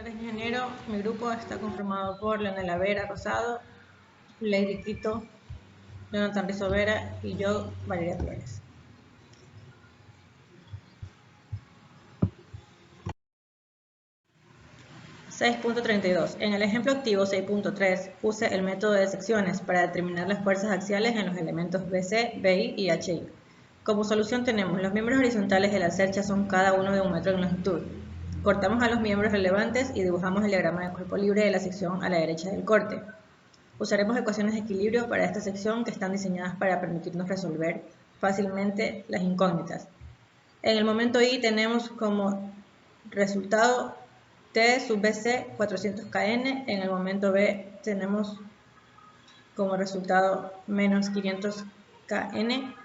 tardes, ingeniero. Mi grupo está conformado por Leonela Vera Rosado, Lady Quito, Jonathan Rizzo Vera y yo, Valeria Flores. (6.32) En el ejemplo activo 6.3, use el método de secciones para determinar las fuerzas axiales en los elementos BC, BI y HI. Como solución tenemos los miembros horizontales de la cercha son cada uno de 1 metro de longitud. Cortamos a los miembros relevantes y dibujamos el diagrama de cuerpo libre de la sección a la derecha del corte. Usaremos ecuaciones de equilibrio para esta sección que están diseñadas para permitirnos resolver fácilmente las incógnitas. En el momento I tenemos como resultado T sub BC 400 kN, en el momento B tenemos como resultado menos 500 kN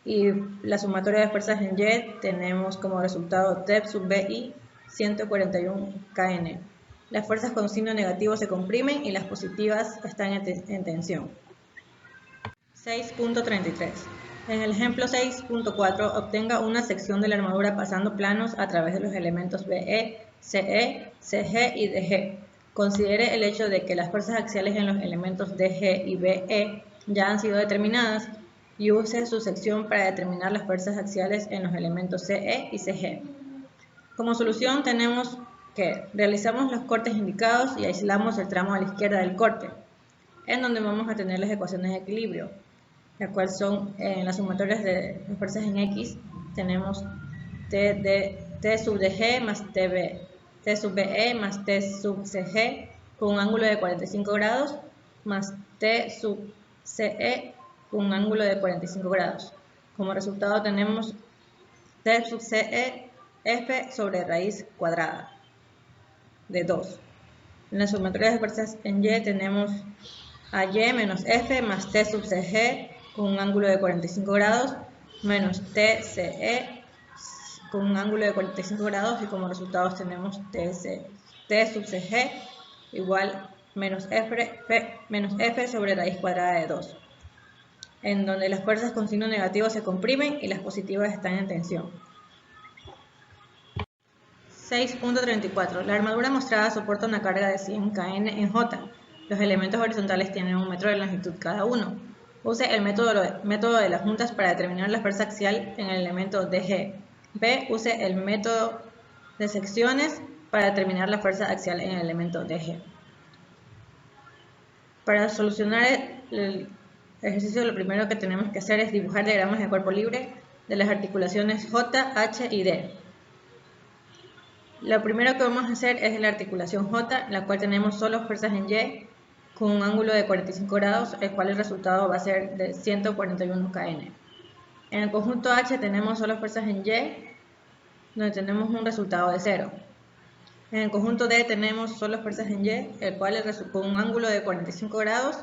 y la sumatoria de fuerzas en Y tenemos como resultado T sub BI 141 kN. Las fuerzas con signo negativo se comprimen y las positivas están en tensión. 6.33. En el ejemplo 6.4, obtenga una sección de la armadura pasando planos a través de los elementos BE, CE, CG y DG. Considere el hecho de que las fuerzas axiales en los elementos DG y BE ya han sido determinadas y use su sección para determinar las fuerzas axiales en los elementos CE y CG. Como solución tenemos que realizamos los cortes indicados y aislamos el tramo a la izquierda del corte, en donde vamos a tener las ecuaciones de equilibrio, las cuales son en las sumatorias de las fuerzas en X, tenemos T sub DG más T sub BE más T sub CG con un ángulo de 45 grados más T sub CE con un ángulo de 45 grados. Como resultado tenemos T sub CE F sobre raíz cuadrada de 2. En las sumatorias de fuerzas en Y tenemos a Y menos F más T sub CG con un ángulo de 45 grados menos TCE con un ángulo de 45 grados y como resultados tenemos T sub CG igual menos F sobre raíz cuadrada de 2, en donde las fuerzas con signo negativo se comprimen y las positivas están en tensión. 6.34. La armadura mostrada soporta una carga de 100 kN en J. Los elementos horizontales tienen 1 metro de longitud cada uno. Use el método de las juntas para determinar la fuerza axial en el elemento DG. B. Use el método de secciones para determinar la fuerza axial en el elemento DG. Para solucionar el ejercicio, lo primero que tenemos que hacer es dibujar diagramas de cuerpo libre de las articulaciones J, H y D. Lo primero que vamos a hacer es la articulación J, en la cual tenemos solo fuerzas en Y con un ángulo de 45 grados, el cual el resultado va a ser de 141 kN. En el conjunto H tenemos solo fuerzas en Y, donde tenemos un resultado de 0. En el conjunto D tenemos solo fuerzas en Y, el cual con un ángulo de 45 grados,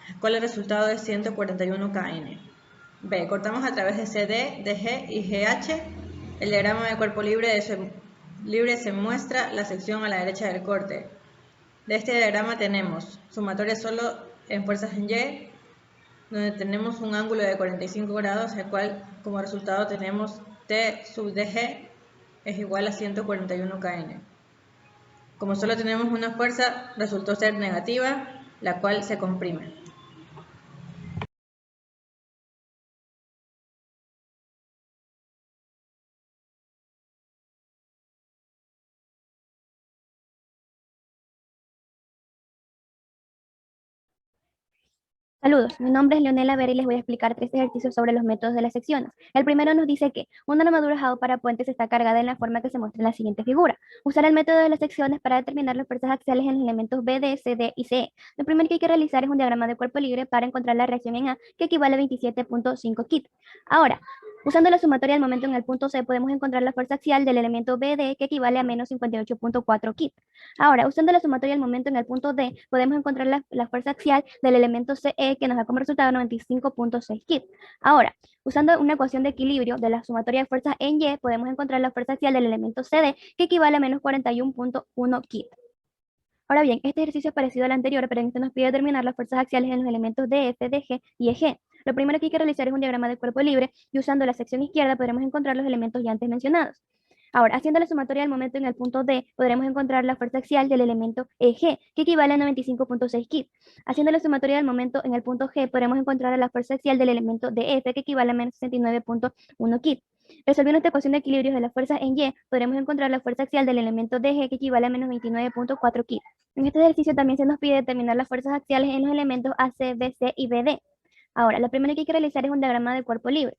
el cual el resultado es 141 kN. B. Cortamos a través de CD, DG y GH. El diagrama de cuerpo libre se muestra la sección a la derecha del corte. De este diagrama tenemos sumatoria solo en fuerzas en Y, donde tenemos un ángulo de 45 grados, el cual como resultado tenemos T sub DG es igual a 141 kN. Como solo tenemos una fuerza, resultó ser negativa, la cual se comprime. Saludos, mi nombre es Leonela Vera y les voy a explicar 3 ejercicios sobre los métodos de las secciones. El primero nos dice que una armadura Howe para puentes está cargada en la forma que se muestra en la siguiente figura. Usar el método de las secciones para determinar las fuerzas axiales en los elementos B, D, C, D y CE. Lo primero que hay que realizar es un diagrama de cuerpo libre para encontrar la reacción en A, que equivale a 27.5 kT. Ahora, usando la sumatoria del momento en el punto C, podemos encontrar la fuerza axial del elemento BD, que equivale a menos 58.4 kT. Ahora, usando la sumatoria del momento en el punto D, podemos encontrar la fuerza axial del elemento CE, que nos da como resultado 95.6 kT. Ahora, usando una ecuación de equilibrio de la sumatoria de fuerzas en Y, podemos encontrar la fuerza axial del elemento CD, que equivale a menos 41.1 kT. Ahora bien, este ejercicio es parecido al anterior, pero en este nos pide determinar las fuerzas axiales en los elementos DF, DG y EG. Lo primero que hay que realizar es un diagrama de cuerpo libre y usando la sección izquierda podremos encontrar los elementos ya antes mencionados. Ahora, haciendo la sumatoria del momento en el punto D, podremos encontrar la fuerza axial del elemento EG, que equivale a 95.6 kg. Haciendo la sumatoria del momento en el punto G, podremos encontrar la fuerza axial del elemento DF, que equivale a menos 69.1 kg. Resolviendo esta ecuación de equilibrios de las fuerzas en Y, podremos encontrar la fuerza axial del elemento DG, que equivale a menos 29.4 kg. En este ejercicio también se nos pide determinar las fuerzas axiales en los elementos AC, BC y BD. Ahora, lo primero que hay que realizar es un diagrama de cuerpo libre.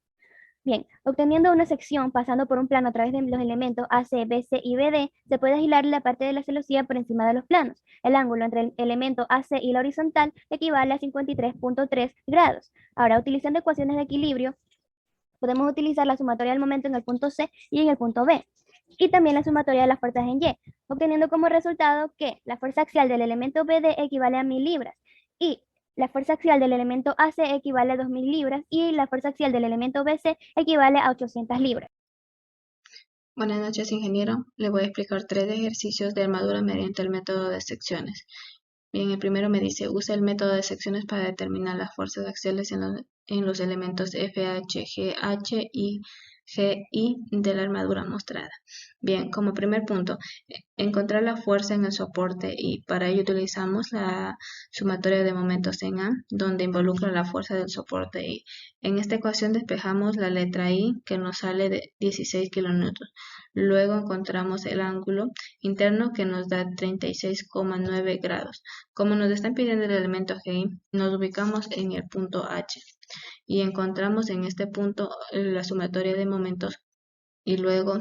Bien, obteniendo una sección pasando por un plano a través de los elementos AC, BC y BD, se puede aislar la parte de la celosía por encima de los planos. El ángulo entre el elemento AC y la horizontal equivale a 53.3 grados. Ahora, utilizando ecuaciones de equilibrio, podemos utilizar la sumatoria del momento en el punto C y en el punto B, y también la sumatoria de las fuerzas en Y, obteniendo como resultado que la fuerza axial del elemento BD equivale a 1000 libras y la fuerza axial del elemento AC equivale a 2000 libras y la fuerza axial del elemento BC equivale a 800 libras. Buenas noches, ingeniero. Le voy a explicar 3 ejercicios de armadura mediante el método de secciones. Bien, el primero me dice, usa el método de secciones para determinar las fuerzas axiales en los elementos FH, GH y GI de la armadura mostrada. Bien, como primer punto, encontrar la fuerza en el soporte, y para ello utilizamos la sumatoria de momentos en A, donde involucra la fuerza del soporte I. En esta ecuación despejamos la letra I, que nos sale de 16 kilonewtons. Luego encontramos el ángulo interno, que nos da 36,9 grados. Como nos están pidiendo el elemento GI, nos ubicamos en el punto H y encontramos en este punto la sumatoria de momentos, y luego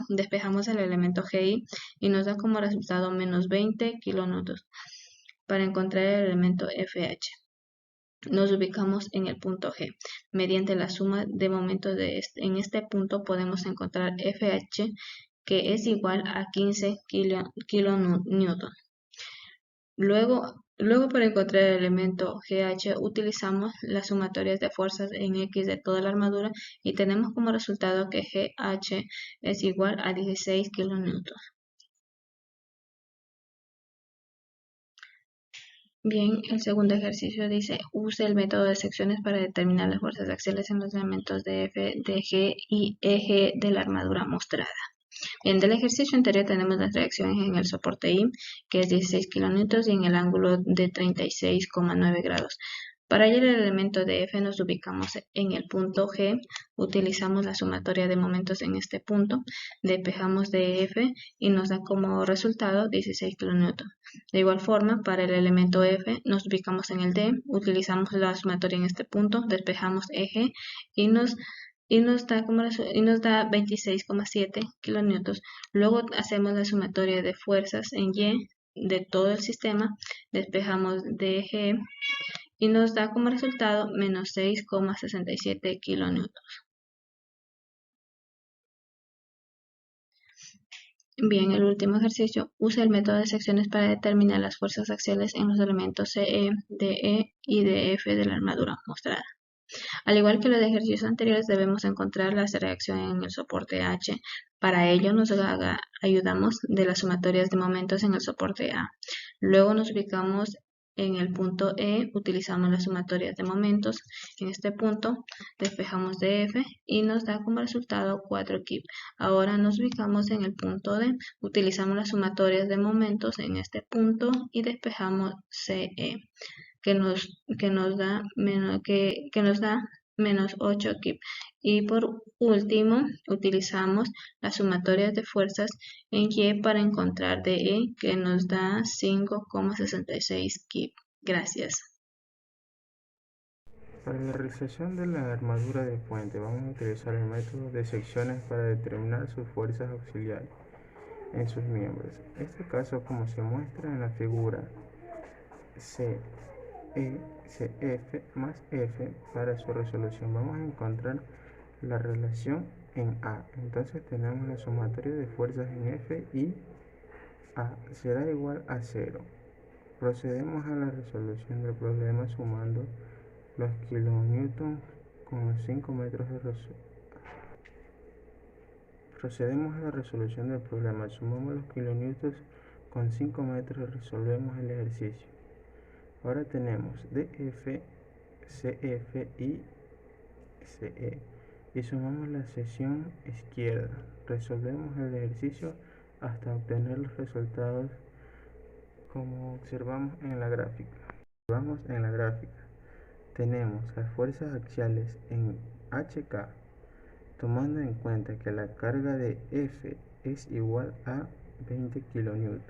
despejamos el elemento GI y nos da como resultado menos 20 kilonewtons. Para encontrar el elemento FH, nos ubicamos en el punto G. Mediante la suma de momentos en este punto podemos encontrar FH, que es igual a 15 kilonewtons. Luego para encontrar el elemento GH utilizamos las sumatorias de fuerzas en X de toda la armadura y tenemos como resultado que GH es igual a 16 kilonewtons. Bien, el segundo ejercicio dice, use el método de secciones para determinar las fuerzas axiales en los elementos de F, de G y EG de la armadura mostrada. Bien, del ejercicio anterior tenemos las reacciones en el soporte I, que es 16 kilonewtons, y en el ángulo de 36,9 grados. Para hallar el elemento de F nos ubicamos en el punto G, utilizamos la sumatoria de momentos en este punto, despejamos de F y nos da como resultado 16 kilonewtons. De igual forma, para el elemento F nos ubicamos en el D, utilizamos la sumatoria en este punto, despejamos eje y nos da 26,7 kilonewtons. Luego hacemos la sumatoria de fuerzas en Y de todo el sistema, despejamos de G y nos da como resultado menos 6,67 kilonewtons. Bien, el último ejercicio, usa el método de secciones para determinar las fuerzas axiales en los elementos CE, DE y DF de la armadura mostrada. Al igual que los ejercicios anteriores, debemos encontrar la reacción en el soporte H. Para ello nos ayudamos de las sumatorias de momentos en el soporte A. Luego nos ubicamos en el punto E, utilizamos las sumatorias de momentos. En este punto despejamos de F y nos da como resultado 4 kg. Ahora nos ubicamos en el punto D, utilizamos las sumatorias de momentos en este punto y despejamos CE, que nos da menos 8 kg. Y por último, utilizamos las sumatorias de fuerzas en Y para encontrar DE, que nos da 5,66 kg. Gracias. Para la realización de la armadura de puente vamos a utilizar el método de secciones para determinar sus fuerzas auxiliares en sus miembros. En este caso, como se muestra en la figura, CF más F, para su resolución vamos a encontrar la relación en A. Entonces tenemos la sumatoria de fuerzas en F y A será igual a 0. Procedemos a la resolución del problema sumando los kilonewtons con los 5 metros de resolución. Procedemos a la resolución del problema, sumamos los kilonewtons con 5 metros y resolvemos el ejercicio. Ahora tenemos DF, CF y CE y sumamos la sección izquierda. resolvemos el ejercicio hasta obtener los resultados como observamos en la gráfica. Tenemos las fuerzas axiales en HK, tomando en cuenta que la carga de F es igual a 20 kN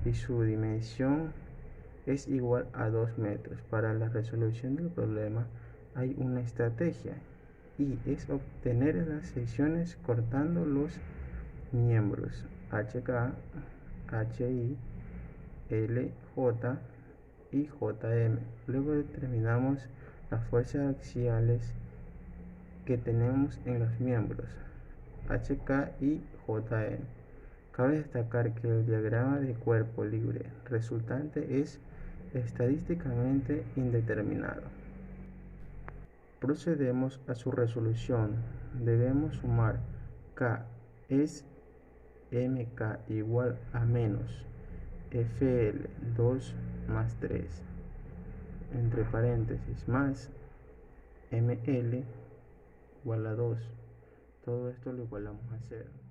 y su dimensión es igual a 2 metros. Para la resolución del problema hay una estrategia y es obtener las secciones cortando los miembros HK, HI, LJ y JM. Luego determinamos las fuerzas axiales que tenemos en los miembros HK y JM. Cabe destacar que el diagrama de cuerpo libre resultante es estadísticamente indeterminado. Procedemos a su resolución. Debemos sumar K es MK igual a menos FL 2 más 3 entre paréntesis más ML igual a 2. Todo esto lo igualamos a 0.